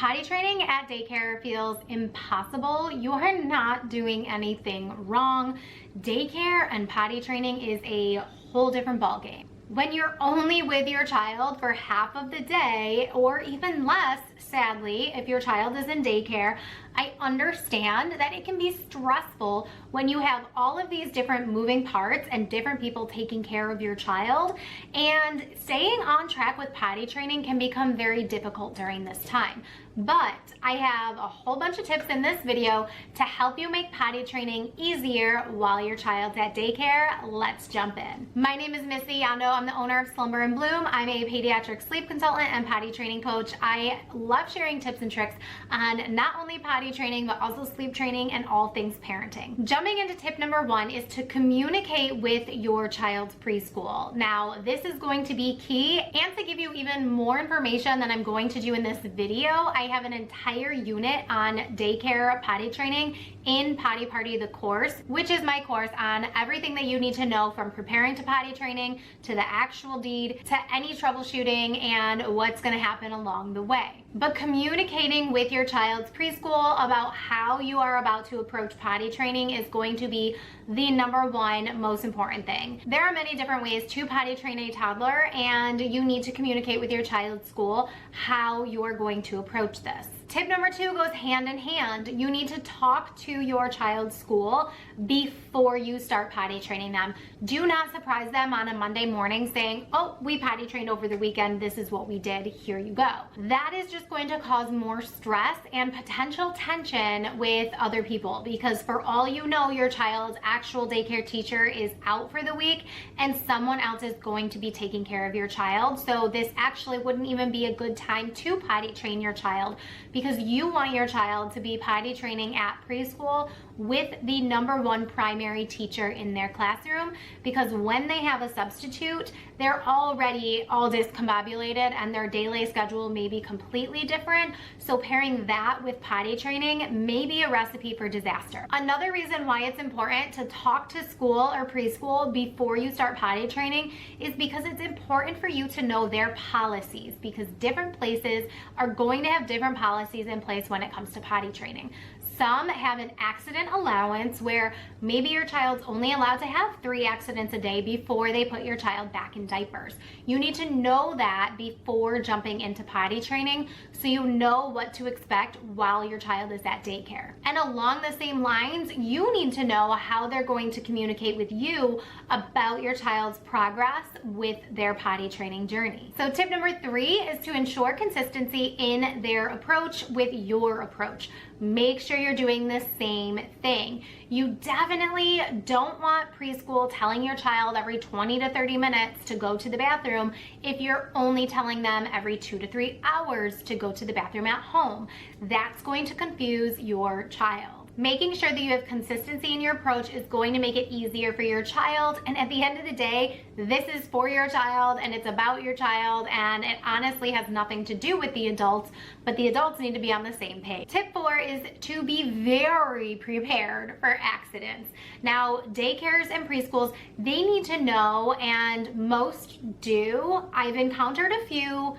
potty training at daycare feels impossible, you are not doing anything wrong. Daycare and potty training is a whole different ballgame. When you're only with your child for half of the day, or even less, sadly, if your child is in daycare, I understand that it can be stressful when you have all of these different moving parts and different people taking care of your child, and staying on track with potty training can become very difficult during this time. But I have a whole bunch of tips in this video to help you make potty training easier while your child's at daycare. Let's jump in. My name is Missy Yandow. I'm the owner of Slumber and Bloom. I'm a pediatric sleep consultant and potty training coach. I love sharing tips and tricks on not only potty training, but also sleep training and all things parenting. Jumping into tip number one is to communicate with your child's preschool. Now, this is going to be key, and to give you even more information than I'm going to do in this video, I have an entire unit on daycare potty training in Potty Party the course, which is my course on everything that you need to know from preparing to potty training to the actual deed to any troubleshooting and what's going to happen along the way. But communicating with your child's preschool about how you are about to approach potty training is going to be the number one most important thing. There are many different ways to potty train a toddler, and you need to communicate with your child's school how you are going to approach this. Tip number two goes hand in hand. You need to talk to your child's school before you start potty training them. Do not surprise them on a Monday morning saying, oh, we potty trained over the weekend, this is what we did, here you go. That is just going to cause more stress and potential tension with other people, because for all you know, your child's actual daycare teacher is out for the week and someone else is going to be taking care of your child. So this actually wouldn't even be a good time to potty train your child, because you want your child to be potty training at preschool with the number one primary teacher in their classroom, because when they have a substitute, they're already all discombobulated and their daily schedule may be completely different. So pairing that with potty training may be a recipe for disaster. Another reason why it's important to talk to school or preschool before you start potty training is because it's important for you to know their policies, because different places are going to have different policies in place when it comes to potty training. Some have an accident allowance where maybe your child's only allowed to have 3 accidents a day before they put your child back in diapers. You need to know that before jumping into potty training so you know what to expect while your child is at daycare. And along the same lines, you need to know how they're going to communicate with you about your child's progress with their potty training journey. So tip number 3 is to ensure consistency in their approach with your approach. Make sure you're doing the same thing. You definitely don't want preschool telling your child every 20 to 30 minutes to go to the bathroom if you're only telling them every 2 to 3 hours to go to the bathroom at home. That's going to confuse your child. Making sure that you have consistency in your approach is going to make it easier for your child. And at the end of the day, this is for your child and it's about your child, and it honestly has nothing to do with the adults, but the adults need to be on the same page. Tip 4 is to be very prepared for accidents. Now, daycares and preschools, they need to know, and most do. I've encountered a few,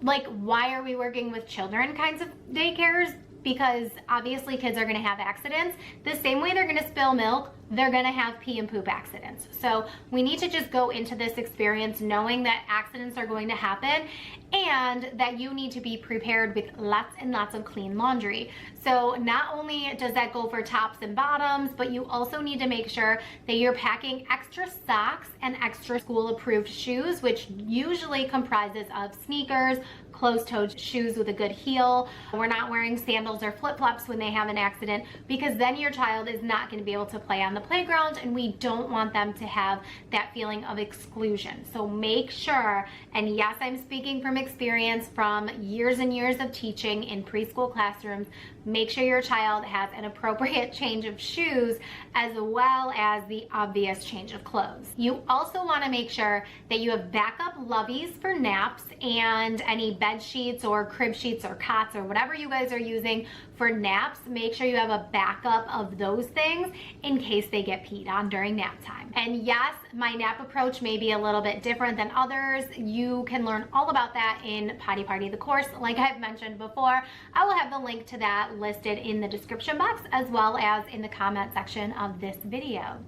like, why are we working with children kinds of daycares, because obviously kids are going to have accidents. The same way they're going to spill milk, they're going to have pee and poop accidents. So we need to just go into this experience knowing that accidents are going to happen and that you need to be prepared with lots and lots of clean laundry. So not only does that go for tops and bottoms, but you also need to make sure that you're packing extra socks and extra school approved shoes, which usually comprises of sneakers, closed-toed shoes with a good heel. We're not wearing sandals or flip-flops when they have an accident, because then your child is not going to be able to play on the playground, and we don't want them to have that feeling of exclusion. So make sure, and yes, I'm speaking from experience from years and years of teaching in preschool classrooms, make sure your child has an appropriate change of shoes as well as the obvious change of clothes. You also want to make sure that you have backup loveys for naps and any bed sheets or crib sheets or cots or whatever you guys are using for naps. Make sure you have a backup of those things in case they get peed on during nap time. And yes, my nap approach may be a little bit different than others. You can learn all about that in Potty Party, the course. Like I've mentioned before, I will have the link to that listed in the description box as well as in the comment section of this video.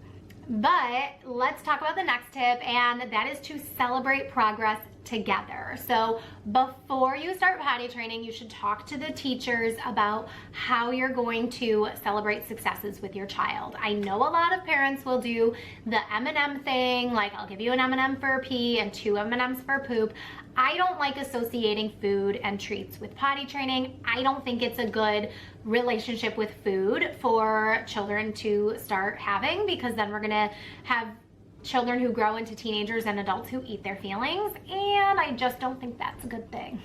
But let's talk about the next tip, and that is to celebrate progress together. So before you start potty training, you should talk to the teachers about how you're going to celebrate successes with your child. I know a lot of parents will do the M&M thing, like I'll give you an M&M for a pee and 2 M&Ms for a poop. I don't like associating food and treats with potty training. I don't think it's a good relationship with food for children to start having, because then we're gonna have children who grow into teenagers and adults who eat their feelings, and I just don't think that's a good thing.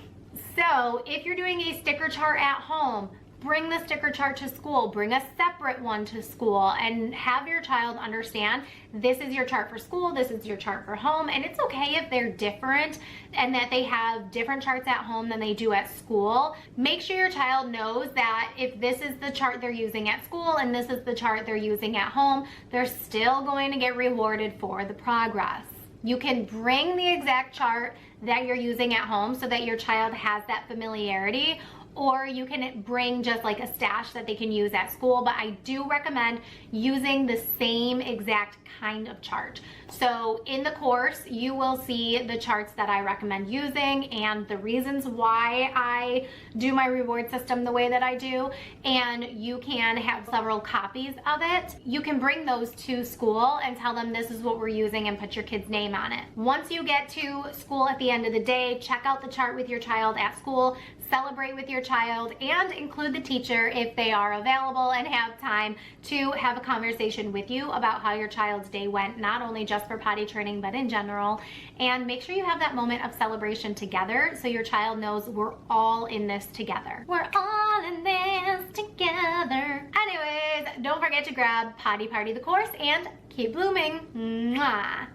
So if you're doing a sticker chart at home, bring the sticker chart to school, bring a separate one to school, and have your child understand this is your chart for school, this is your chart for home. And it's okay if they're different and that they have different charts at home than they do at school. Make sure your child knows that if this is the chart they're using at school and this is the chart they're using at home, they're still going to get rewarded for the progress. You can bring the exact chart that you're using at home so that your child has that familiarity, or you can bring just like a stash that they can use at school, but I do recommend using the same exact kind of chart. So in the course, you will see the charts that I recommend using and the reasons why I do my reward system the way that I do, and you can have several copies of it. You can bring those to school and tell them this is what we're using and put your kid's name on it. Once you get to school at the end of the day, check out the chart with your child at school, celebrate with your child, and include the teacher if they are available and have time to have a conversation with you about how your child's day went, not only just for potty training, but in general. And make sure you have that moment of celebration together so your child knows we're all in this together. We're all in this together. Anyways, don't forget to grab Potty Party the course and keep blooming. Mwah.